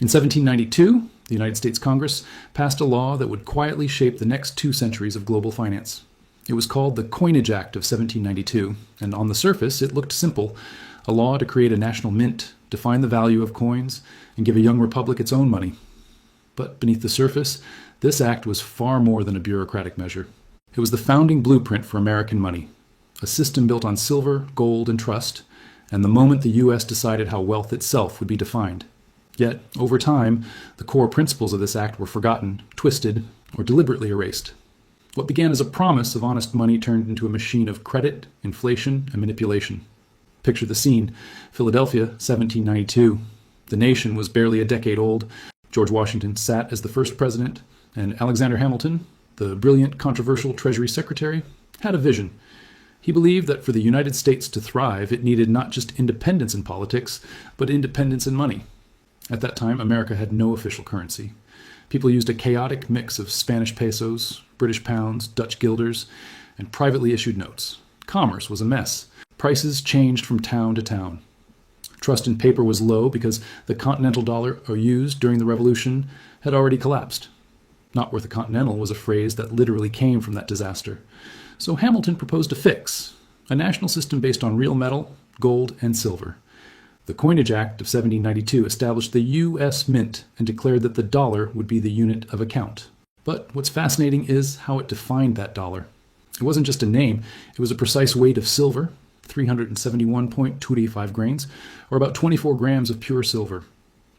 In 1792, the United States Congress passed a law that would quietly shape the next 2 centuries of global finance. It was called the Coinage Act of 1792, and on the surface it looked simple: a law to create a national mint, define the value of coins, and give a young republic its own money. But beneath the surface, this act was far more than a bureaucratic measure. It was the founding blueprint for American money, a system built on silver, gold, and trust, and the moment the U.S. decided how wealth itself would be defined. Yet, over time, the core principles of this act were forgotten, twisted, or deliberately erased. What began as a promise of honest money turned into a machine of credit, inflation, and manipulation. Picture the scene: Philadelphia, 1792. The nation was barely a decade old. George Washington sat as the first president, and Alexander Hamilton, the brilliant, controversial Treasury Secretary, had a vision. He believed that for the United States to thrive, it needed not just independence in politics, but independence in money. At that time, America had no official currency. People used a chaotic mix of Spanish pesos, British pounds, Dutch guilders, and privately issued notes. Commerce was a mess. Prices changed from town to town. Trust in paper was low because the continental dollar, used during the Revolution, had already collapsed. Not worth a continental was a phrase that literally came from that disaster. So Hamilton proposed a fix: a national system based on real metal, gold, and silver. The Coinage Act of 1792 established the U.S. Mint and declared that the dollar would be the unit of account. But what's fascinating is how it defined that dollar. It wasn't just a name, it was a precise weight of silver, 371.285 grains, or about 24 grams of pure silver.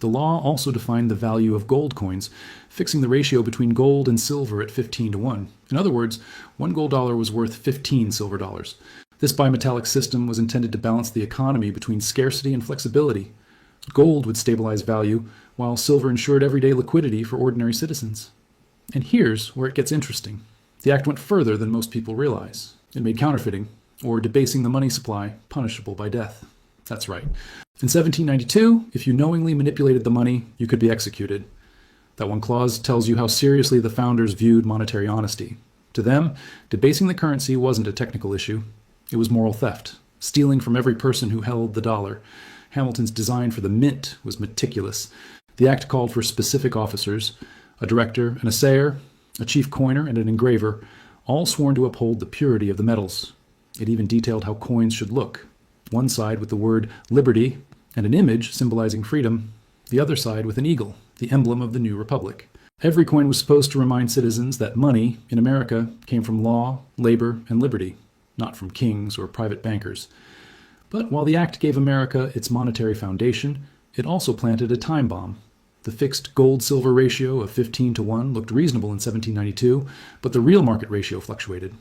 The law also defined the value of gold coins, fixing the ratio between gold and silver at 15 to 1. In other words, one gold dollar was worth 15 silver dollars. This bimetallic system was intended to balance the economy between scarcity and flexibility. Gold would stabilize value, while silver ensured everyday liquidity for ordinary citizens. And here's where it gets interesting. The act went further than most people realize. It made counterfeiting, or debasing the money supply, punishable by death. That's right. In 1792, if you knowingly manipulated the money, you could be executed. That one clause tells you how seriously the founders viewed monetary honesty. To them, debasing the currency wasn't a technical issue. It was moral theft, stealing from every person who held the dollar. Hamilton's design for the mint was meticulous. The act called for specific officers: a director, an assayer, a chief coiner, and an engraver, all sworn to uphold the purity of the metals. It even detailed how coins should look: one side with the word liberty and an image symbolizing freedom, the other side with an eagle, the emblem of the new republic. Every coin was supposed to remind citizens that money, in America, came from law, labor, and liberty, not from kings or private bankers. But while the act gave America its monetary foundation, it also planted a time bomb. The fixed gold-silver ratio of 15 to 1 looked reasonable in 1792, but the real market ratio fluctuated.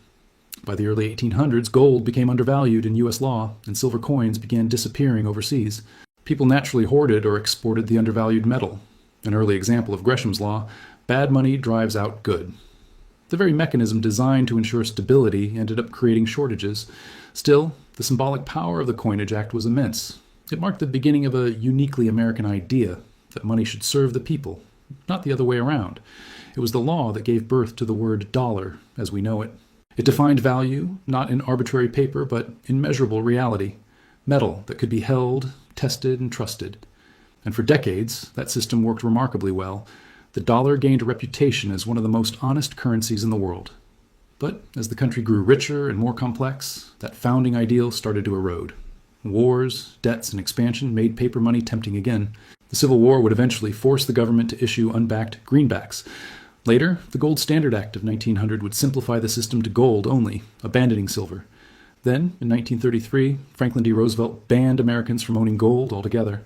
By the early 1800s, gold became undervalued in U.S. law, and silver coins began disappearing overseas. People naturally hoarded or exported the undervalued metal. An early example of Gresham's law: bad money drives out good. The very mechanism designed to ensure stability ended up creating shortages. Still, the symbolic power of the Coinage Act was immense. It marked the beginning of a uniquely American idea that money should serve the people, not the other way around. It was the law that gave birth to the word dollar as we know it. It defined value, not in arbitrary paper, but in measurable reality, metal that could be held, tested, and trusted. And for decades, that system worked remarkably well. The dollar gained a reputation as one of the most honest currencies in the world. But as the country grew richer and more complex, that founding ideal started to erode. Wars, debts, and expansion made paper money tempting again. The Civil War would eventually force the government to issue unbacked greenbacks. Later, the Gold Standard Act of 1900 would simplify the system to gold only, abandoning silver. Then, in 1933, Franklin D. Roosevelt banned Americans from owning gold altogether.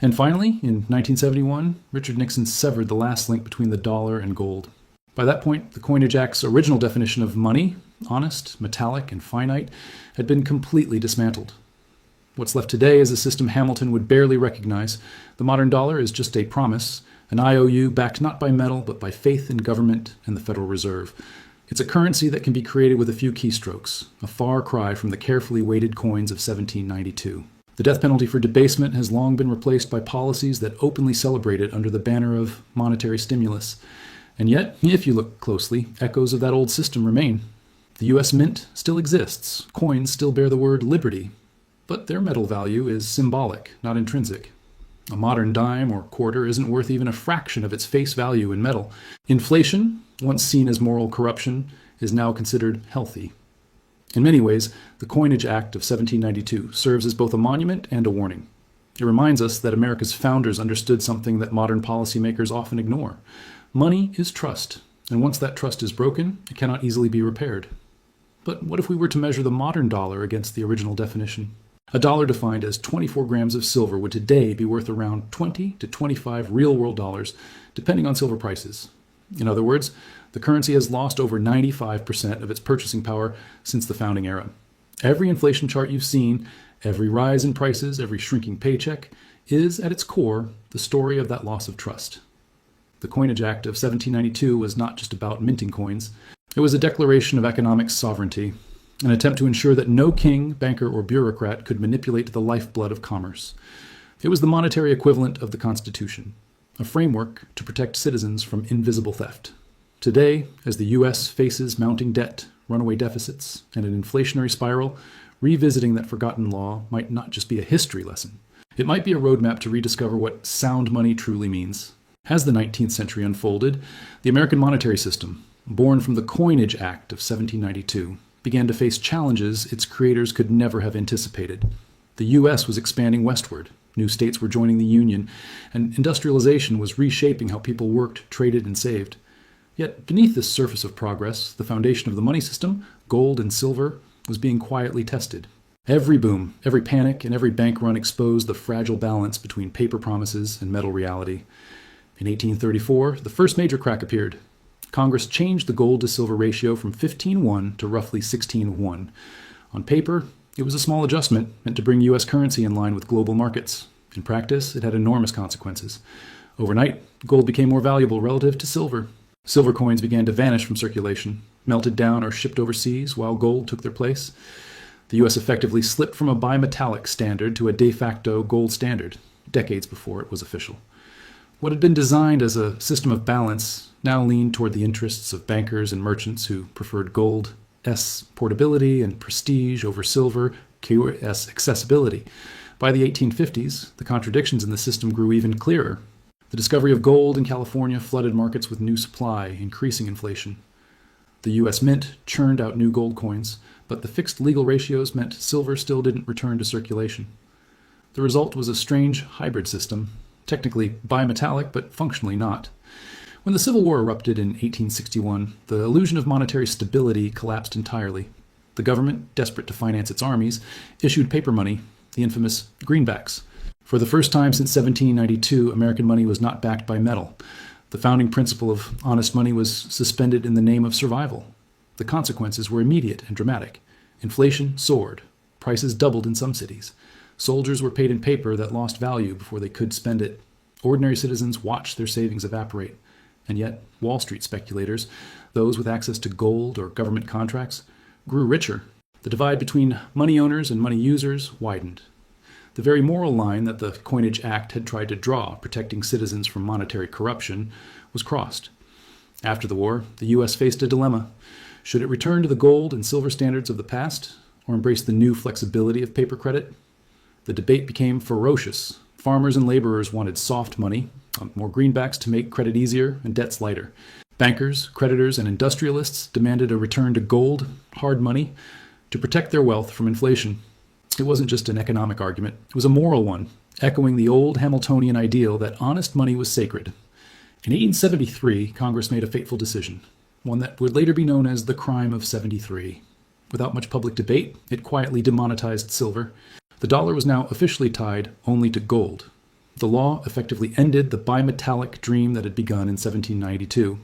And finally, in 1971, Richard Nixon severed the last link between the dollar and gold. By that point, the Coinage Act's original definition of money, honest, metallic, and finite, had been completely dismantled. What's left today is a system Hamilton would barely recognize. The modern dollar is just a promise, an IOU backed not by metal, but by faith in government and the Federal Reserve. It's a currency that can be created with a few keystrokes, a far cry from the carefully weighted coins of 1792. The death penalty for debasement has long been replaced by policies that openly celebrate it under the banner of monetary stimulus. And yet, if you look closely, echoes of that old system remain. The U.S. Mint still exists. Coins still bear the word liberty. But their metal value is symbolic, not intrinsic. A modern dime or quarter isn't worth even a fraction of its face value in metal. Inflation, once seen as moral corruption, is now considered healthy. In many ways, the Coinage Act of 1792 serves as both a monument and a warning. It reminds us that America's founders understood something that modern policymakers often ignore. Money is trust, and once that trust is broken, it cannot easily be repaired. But what if we were to measure the modern dollar against the original definition? A dollar defined as 24 grams of silver would today be worth around 20 to 25 real-world dollars, depending on silver prices. In other words, the currency has lost over 95% of its purchasing power since the founding era. Every inflation chart you've seen, every rise in prices, every shrinking paycheck, is, at its core, the story of that loss of trust. The Coinage Act of 1792 was not just about minting coins. It was a declaration of economic sovereignty, an attempt to ensure that no king, banker, or bureaucrat could manipulate the lifeblood of commerce. It was the monetary equivalent of the Constitution, a framework to protect citizens from invisible theft. Today, as the U.S. faces mounting debt, runaway deficits, and an inflationary spiral, revisiting that forgotten law might not just be a history lesson. It might be a roadmap to rediscover what sound money truly means. As the 19th century unfolded, the American monetary system, born from the Coinage Act of 1792, began to face challenges its creators could never have anticipated. The U.S. was expanding westward, new states were joining the Union, and industrialization was reshaping how people worked, traded, and saved. Yet beneath this surface of progress, the foundation of the money system, gold and silver, was being quietly tested. Every boom, every panic, and every bank run exposed the fragile balance between paper promises and metal reality. In 1834, the first major crack appeared. Congress changed the gold to silver ratio from 15:1 to roughly 16:1. On paper, it was a small adjustment meant to bring U.S. currency in line with global markets. In practice, it had enormous consequences. Overnight, gold became more valuable relative to silver. Silver coins began to vanish from circulation, melted down or shipped overseas while gold took their place. The U.S. effectively slipped from a bimetallic standard to a de facto gold standard, decades before it was official. What had been designed as a system of balance now leaned toward the interests of bankers and merchants who preferred gold's portability and prestige over silver, Q's accessibility. By the 1850s, the contradictions in the system grew even clearer. The discovery of gold in California flooded markets with new supply, increasing inflation. The U.S. Mint churned out new gold coins, but the fixed legal ratios meant silver still didn't return to circulation. The result was a strange hybrid system, technically bimetallic, but functionally not. When the Civil War erupted in 1861, the illusion of monetary stability collapsed entirely. The government, desperate to finance its armies, issued paper money, the infamous greenbacks. For the first time since 1792, American money was not backed by metal. The founding principle of honest money was suspended in the name of survival. The consequences were immediate and dramatic. Inflation soared. Prices doubled in some cities. Soldiers were paid in paper that lost value before they could spend it. Ordinary citizens watched their savings evaporate. And yet, Wall Street speculators, those with access to gold or government contracts, grew richer. The divide between money owners and money users widened. The very moral line that the Coinage Act had tried to draw, protecting citizens from monetary corruption, was crossed. After the war, the U.S. faced a dilemma. Should it return to the gold and silver standards of the past, or embrace the new flexibility of paper credit? The debate became ferocious. Farmers and laborers wanted soft money, more greenbacks to make credit easier and debts lighter. Bankers, creditors, and industrialists demanded a return to gold, hard money, to protect their wealth from inflation. It wasn't just an economic argument, it was a moral one, echoing the old Hamiltonian ideal that honest money was sacred. In 1873, Congress made a fateful decision, one that would later be known as the Crime of 73. Without much public debate, it quietly demonetized silver. The dollar was now officially tied only to gold. The law effectively ended the bimetallic dream that had begun in 1792.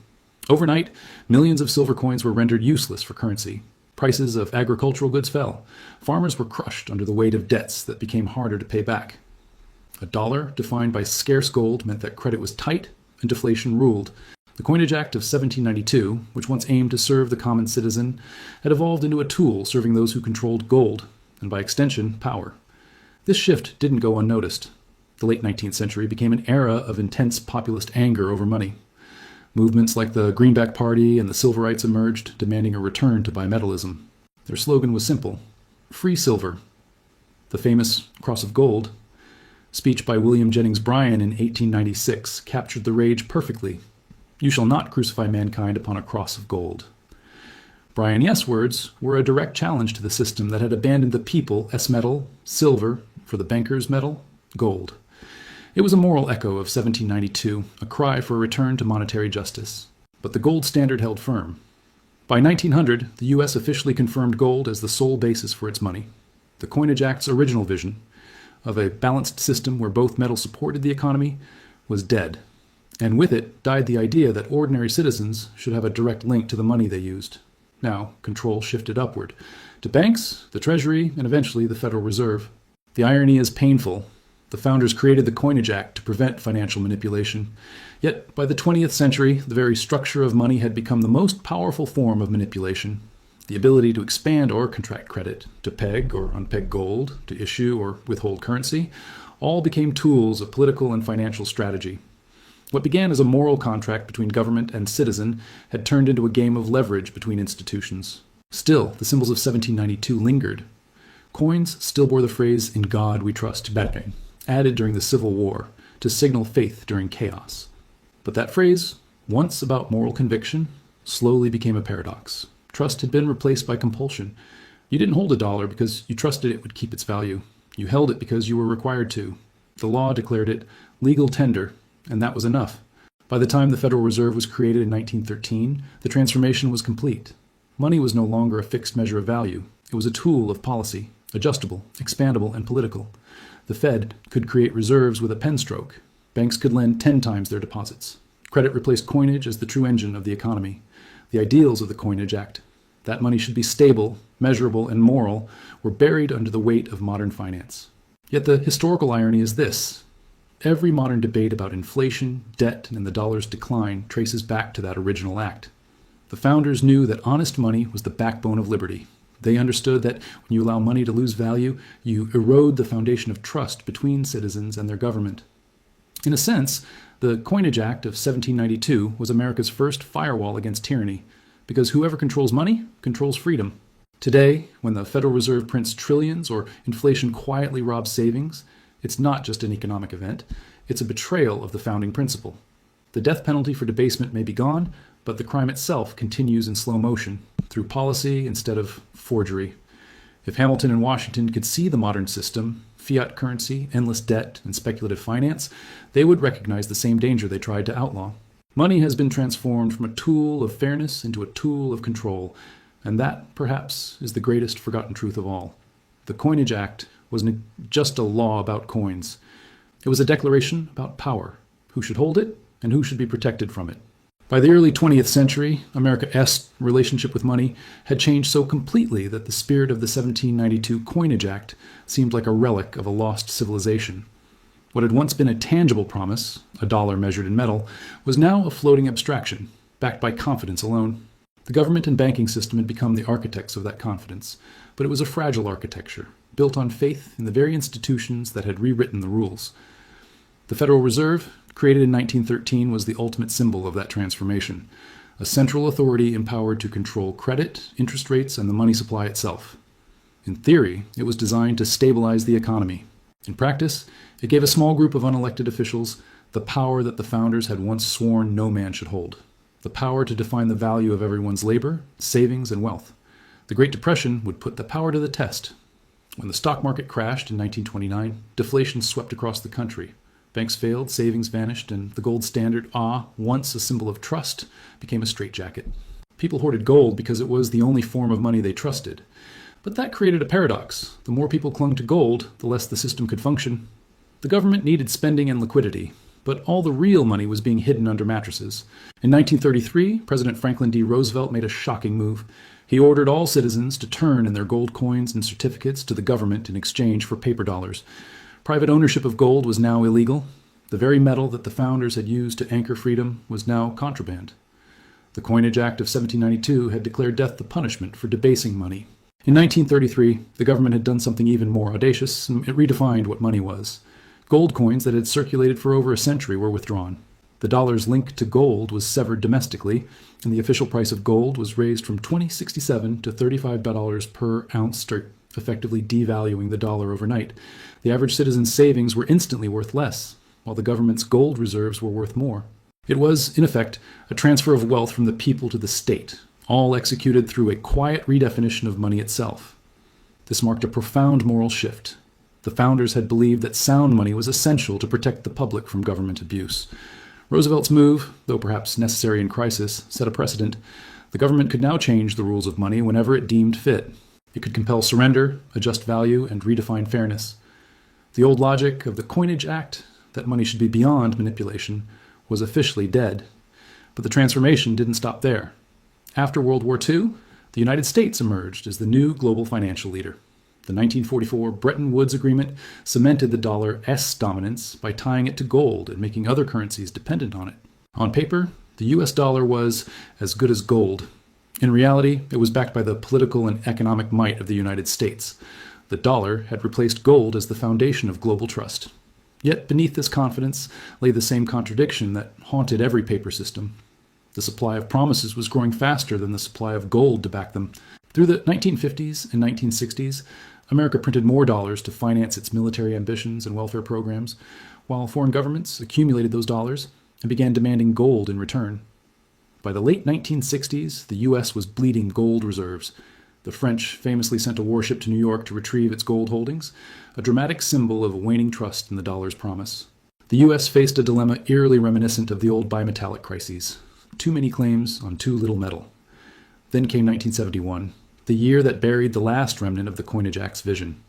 Overnight, millions of silver coins were rendered useless for currency. Prices of agricultural goods fell. Farmers were crushed under the weight of debts that became harder to pay back. A dollar defined by scarce gold meant that credit was tight and deflation ruled. The Coinage Act of 1792, which once aimed to serve the common citizen, had evolved into a tool serving those who controlled gold, and by extension, power. This shift didn't go unnoticed. The late 19th century became an era of intense populist anger over money. Movements like the Greenback Party and the Silverites emerged, demanding a return to bimetallism. Their slogan was simple: free silver. The famous cross of gold Speech by William Jennings Bryan in 1896 captured the rage perfectly. "You shall not crucify mankind upon a cross of gold." Bryan Yes words were a direct challenge to the system that had abandoned the people S-metal, silver, for the bankers' metal, gold. It was a moral echo of 1792, a cry for a return to monetary justice. But the gold standard held firm. By 1900, the U.S. officially confirmed gold as the sole basis for its money. The Coinage Act's original vision of a balanced system where both metals supported the economy was dead. And with it died the idea that ordinary citizens should have a direct link to the money they used. Now, control shifted upward, to banks, the Treasury, and eventually the Federal Reserve. The irony is painful. The founders created the Coinage Act to prevent financial manipulation. Yet, by the 20th century, the very structure of money had become the most powerful form of manipulation. The ability to expand or contract credit, to peg or unpeg gold, to issue or withhold currency, all became tools of political and financial strategy. What began as a moral contract between government and citizen had turned into a game of leverage between institutions. Still, the symbols of 1792 lingered. Coins still bore the phrase, "In God we trust," added during the Civil War to signal faith during chaos. But that phrase, once about moral conviction, slowly became a paradox. Trust had been replaced by compulsion. You didn't hold a dollar because you trusted it would keep its value. You held it because you were required to. The law declared it legal tender, and that was enough. By the time the Federal Reserve was created in 1913, the transformation was complete. Money was no longer a fixed measure of value. It was a tool of policy, adjustable, expandable, and political. The Fed could create reserves with a pen stroke. Banks could lend 10 times their deposits. Credit replaced coinage as the true engine of the economy. The ideals of the Coinage Act, that money should be stable, measurable, and moral, were buried under the weight of modern finance. Yet the historical irony is this. Every modern debate about inflation, debt, and the dollar's decline traces back to that original act. The founders knew that honest money was the backbone of liberty. They understood that when you allow money to lose value, you erode the foundation of trust between citizens and their government. In a sense, the Coinage Act of 1792 was America's first firewall against tyranny, because whoever controls money controls freedom. Today, when the Federal Reserve prints trillions or inflation quietly robs savings, it's not just an economic event, it's a betrayal of the founding principle. The death penalty for debasement may be gone, but the crime itself continues in slow motion, through policy instead of forgery. If Hamilton and Washington could see the modern system, fiat currency, endless debt, and speculative finance, they would recognize the same danger they tried to outlaw. Money has been transformed from a tool of fairness into a tool of control, and that, perhaps, is the greatest forgotten truth of all. The Coinage Act wasn't just a law about coins. It was a declaration about power, who should hold it, and who should be protected from it. By the early 20th century, America's relationship with money had changed so completely that the spirit of the 1792 Coinage Act seemed like a relic of a lost civilization. What had once been a tangible promise, a dollar measured in metal, was now a floating abstraction, backed by confidence alone. The government and banking system had become the architects of that confidence, but it was a fragile architecture, built on faith in the very institutions that had rewritten the rules. The Federal Reserve, created in 1913, was the ultimate symbol of that transformation, a central authority empowered to control credit, interest rates, and the money supply itself. In theory, it was designed to stabilize the economy. In practice, it gave a small group of unelected officials the power that the founders had once sworn no man should hold, the power to define the value of everyone's labor, savings, and wealth. The Great Depression would put the power to the test. When the stock market crashed in 1929, deflation swept across the country. Banks failed, savings vanished, and the gold standard, once a symbol of trust, became a straitjacket. People hoarded gold because it was the only form of money they trusted. But that created a paradox. The more people clung to gold, the less the system could function. The government needed spending and liquidity, but all the real money was being hidden under mattresses. In 1933, President Franklin D. Roosevelt made a shocking move. He ordered all citizens to turn in their gold coins and certificates to the government in exchange for paper dollars. Private ownership of gold was now illegal. The very metal that the founders had used to anchor freedom was now contraband. The Coinage Act of 1792 had declared death the punishment for debasing money. In 1933, the government had done something even more audacious, and it redefined what money was. Gold coins that had circulated for over a century were withdrawn. The dollar's link to gold was severed domestically, and the official price of gold was raised from $20.67 to $35 per ounce effectively devaluing the dollar overnight. The average citizen's savings were instantly worth less, while the government's gold reserves were worth more. It was, in effect, a transfer of wealth from the people to the state, all executed through a quiet redefinition of money itself. This marked a profound moral shift. The founders had believed that sound money was essential to protect the public from government abuse. Roosevelt's move, though perhaps necessary in crisis, set a precedent. The government could now change the rules of money whenever it deemed fit. It could compel surrender, adjust value, and redefine fairness. The old logic of the Coinage Act, that money should be beyond manipulation, was officially dead. But the transformation didn't stop there. After World War II, the United States emerged as the new global financial leader. The 1944 Bretton Woods Agreement cemented the dollar's dominance by tying it to gold and making other currencies dependent on it. On paper, the US dollar was as good as gold. In reality, it was backed by the political and economic might of the United States. The dollar had replaced gold as the foundation of global trust. Yet beneath this confidence lay the same contradiction that haunted every paper system. The supply of promises was growing faster than the supply of gold to back them. Through the 1950s and 1960s, America printed more dollars to finance its military ambitions and welfare programs, while foreign governments accumulated those dollars and began demanding gold in return. By the late 1960s, the U.S. was bleeding gold reserves. The French famously sent a warship to New York to retrieve its gold holdings, a dramatic symbol of waning trust in the dollar's promise. The U.S. faced a dilemma eerily reminiscent of the old bimetallic crises. Too many claims on too little metal. Then came 1971. The year that buried the last remnant of the Coinage Act's vision.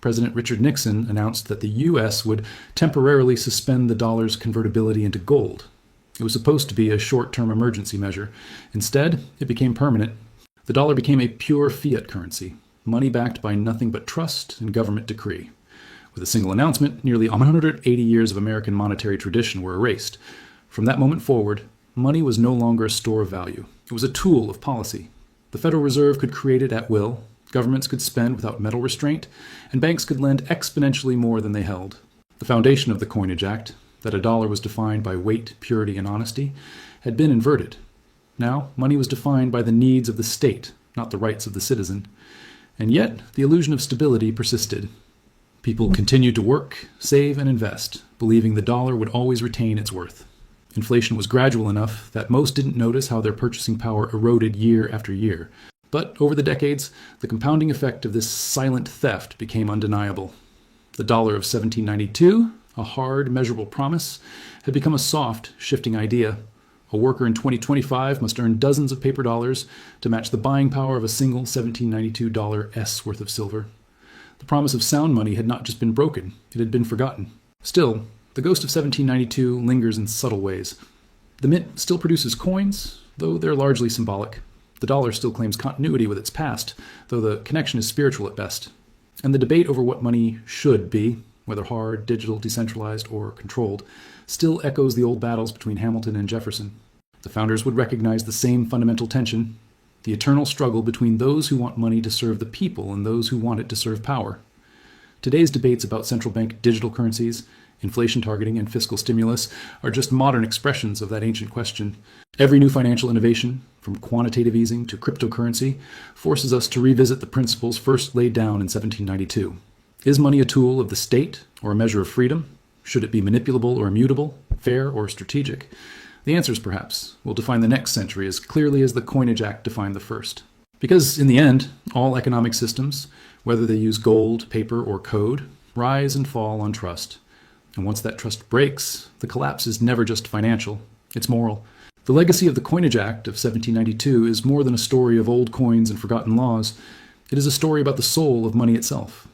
President Richard Nixon announced that the U.S. would temporarily suspend the dollar's convertibility into gold. It was supposed to be a short-term emergency measure. Instead, it became permanent. The dollar became a pure fiat currency, money backed by nothing but trust and government decree. With a single announcement, nearly 180 years of American monetary tradition were erased. From that moment forward, money was no longer a store of value. It was a tool of policy. The Federal Reserve could create it at will, governments could spend without metal restraint, and banks could lend exponentially more than they held. The foundation of the Coinage Act, that a dollar was defined by weight, purity, and honesty, had been inverted. Now, money was defined by the needs of the state, not the rights of the citizen. And yet, the illusion of stability persisted. People continued to work, save, and invest, believing the dollar would always retain its worth. Inflation was gradual enough that most didn't notice how their purchasing power eroded year after year. But over the decades, the compounding effect of this silent theft became undeniable. The dollar of 1792, a hard, measurable promise, had become a soft, shifting idea. A worker in 2025 must earn dozens of paper dollars to match the buying power of a single $1792 worth of silver. The promise of sound money had not just been broken, it had been forgotten. Still, the ghost of 1792 lingers in subtle ways. The mint still produces coins, though they're largely symbolic. The dollar still claims continuity with its past, though the connection is spiritual at best. And the debate over what money should be, whether hard, digital, decentralized, or controlled, still echoes the old battles between Hamilton and Jefferson. The founders would recognize the same fundamental tension, the eternal struggle between those who want money to serve the people and those who want it to serve power. Today's debates about central bank digital currencies, inflation targeting, and fiscal stimulus are just modern expressions of that ancient question. Every new financial innovation, from quantitative easing to cryptocurrency, forces us to revisit the principles first laid down in 1792. Is money a tool of the state or a measure of freedom? Should it be manipulable or immutable, fair or strategic? The answers, perhaps, will define the next century as clearly as the Coinage Act defined the first. Because, in the end, all economic systems, whether they use gold, paper, or code, rise and fall on trust. And once that trust breaks, the collapse is never just financial, it's moral. The legacy of the Coinage Act of 1792 is more than a story of old coins and forgotten laws. It is a story about the soul of money itself.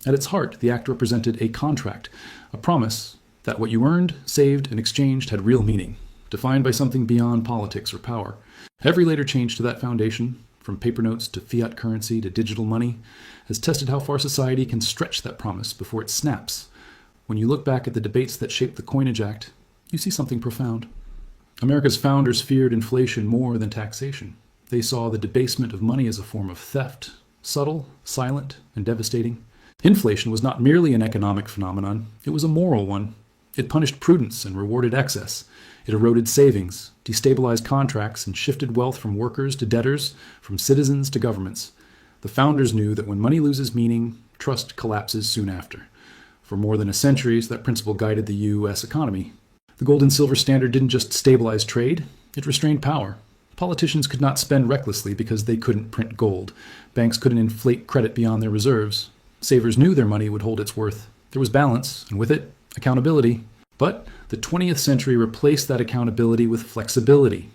At its heart, the act represented a contract, a promise that what you earned, saved, and exchanged had real meaning, defined by something beyond politics or power. Every later change to that foundation, from paper notes to fiat currency to digital money, has tested how far society can stretch that promise before it snaps. When you look back at the debates that shaped the Coinage Act, you see something profound. America's founders feared inflation more than taxation. They saw the debasement of money as a form of theft, subtle, silent, and devastating. Inflation was not merely an economic phenomenon, it was a moral one. It punished prudence and rewarded excess. It eroded savings, destabilized contracts, and shifted wealth from workers to debtors, from citizens to governments. The founders knew that when money loses meaning, trust collapses soon after. For more than a century, that principle guided the U.S. economy. The gold and silver standard didn't just stabilize trade, it restrained power. Politicians could not spend recklessly because they couldn't print gold. Banks couldn't inflate credit beyond their reserves. Savers knew their money would hold its worth. There was balance, and with it, accountability. But the 20th century replaced that accountability with flexibility,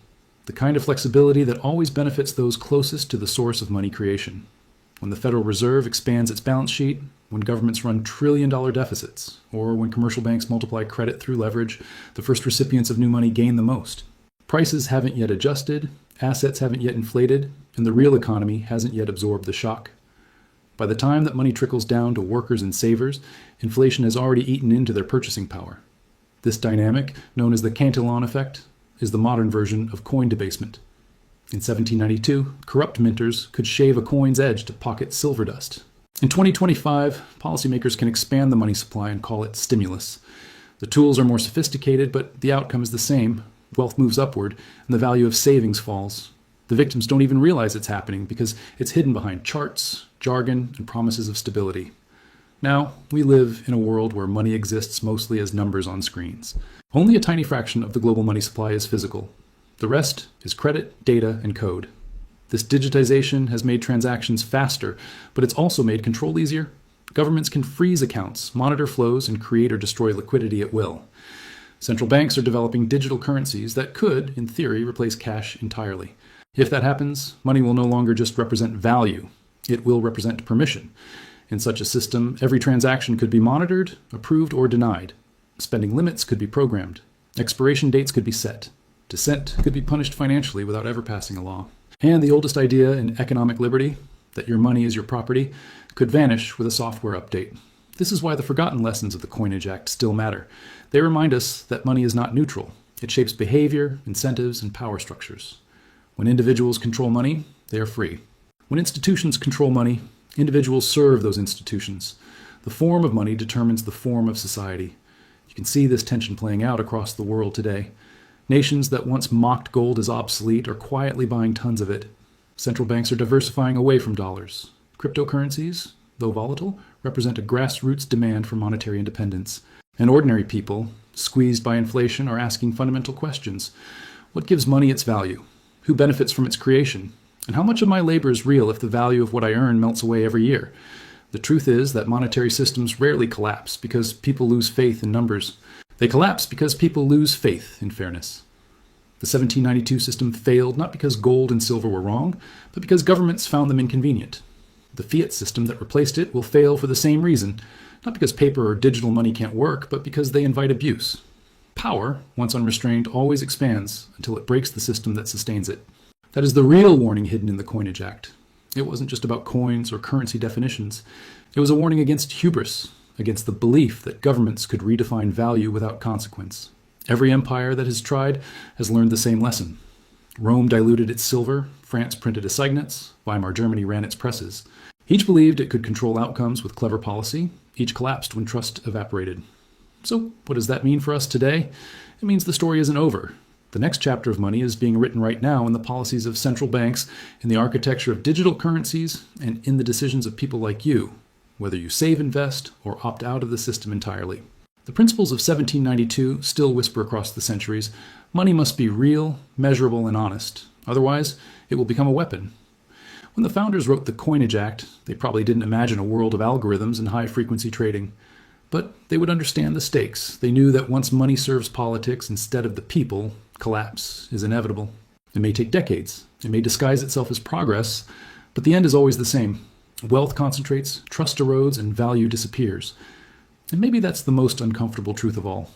the kind of flexibility that always benefits those closest to the source of money creation. When the Federal Reserve expands its balance sheet, when governments run trillion-dollar deficits, or when commercial banks multiply credit through leverage, the first recipients of new money gain the most. Prices haven't yet adjusted, assets haven't yet inflated, and the real economy hasn't yet absorbed the shock. By the time that money trickles down to workers and savers, inflation has already eaten into their purchasing power. This dynamic, known as the Cantillon effect, is the modern version of coin debasement. In 1792, corrupt minters could shave a coin's edge to pocket silver dust. In 2025, policymakers can expand the money supply and call it stimulus. The tools are more sophisticated, but the outcome is the same. Wealth moves upward, and the value of savings falls. The victims don't even realize it's happening because it's hidden behind charts, jargon, and promises of stability. Now, we live in a world where money exists mostly as numbers on screens. Only a tiny fraction of the global money supply is physical. The rest is credit, data, and code. This digitization has made transactions faster, but it's also made control easier. Governments can freeze accounts, monitor flows, and create or destroy liquidity at will. Central banks are developing digital currencies that could, in theory, replace cash entirely. If that happens, money will no longer just represent value. It will represent permission. In such a system, every transaction could be monitored, approved, or denied. Spending limits could be programmed. Expiration dates could be set. Dissent could be punished financially without ever passing a law. And the oldest idea in economic liberty, that your money is your property, could vanish with a software update. This is why the forgotten lessons of the Coinage Act still matter. They remind us that money is not neutral. It shapes behavior, incentives, and power structures. When individuals control money, they are free. When institutions control money, individuals serve those institutions. The form of money determines the form of society. You can see this tension playing out across the world today. Nations that once mocked gold as obsolete are quietly buying tons of it. Central banks are diversifying away from dollars. Cryptocurrencies, though volatile, represent a grassroots demand for monetary independence. And ordinary people, squeezed by inflation, are asking fundamental questions. What gives money its value? Who benefits from its creation? And how much of my labor is real if the value of what I earn melts away every year? The truth is that monetary systems rarely collapse because people lose faith in numbers. They collapse because people lose faith in fairness. The 1792 system failed not because gold and silver were wrong, but because governments found them inconvenient. The fiat system that replaced it will fail for the same reason, not because paper or digital money can't work, but because they invite abuse. Power, once unrestrained, always expands until it breaks the system that sustains it. That is the real warning hidden in the Coinage Act. It wasn't just about coins or currency definitions. It was a warning against hubris, against the belief that governments could redefine value without consequence. Every empire that has tried has learned the same lesson. Rome diluted its silver, France printed assignats, Weimar Germany ran its presses. Each believed it could control outcomes with clever policy. Each collapsed when trust evaporated. So what does that mean for us today? It means the story isn't over. The next chapter of money is being written right now in the policies of central banks, in the architecture of digital currencies, and in the decisions of people like you, whether you save, invest, or opt out of the system entirely. The principles of 1792 still whisper across the centuries. Money must be real, measurable, and honest. Otherwise, it will become a weapon. When the founders wrote the Coinage Act, they probably didn't imagine a world of algorithms and high-frequency trading. But they would understand the stakes. They knew that once money serves politics instead of the people, collapse is inevitable. It may take decades. It may disguise itself as progress, but the end is always the same. Wealth concentrates, trust erodes, and value disappears. And maybe that's the most uncomfortable truth of all.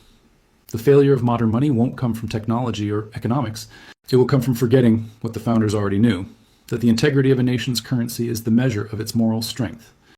The failure of modern money won't come from technology or economics. It will come from forgetting what the founders already knew, that the integrity of a nation's currency is the measure of its moral strength.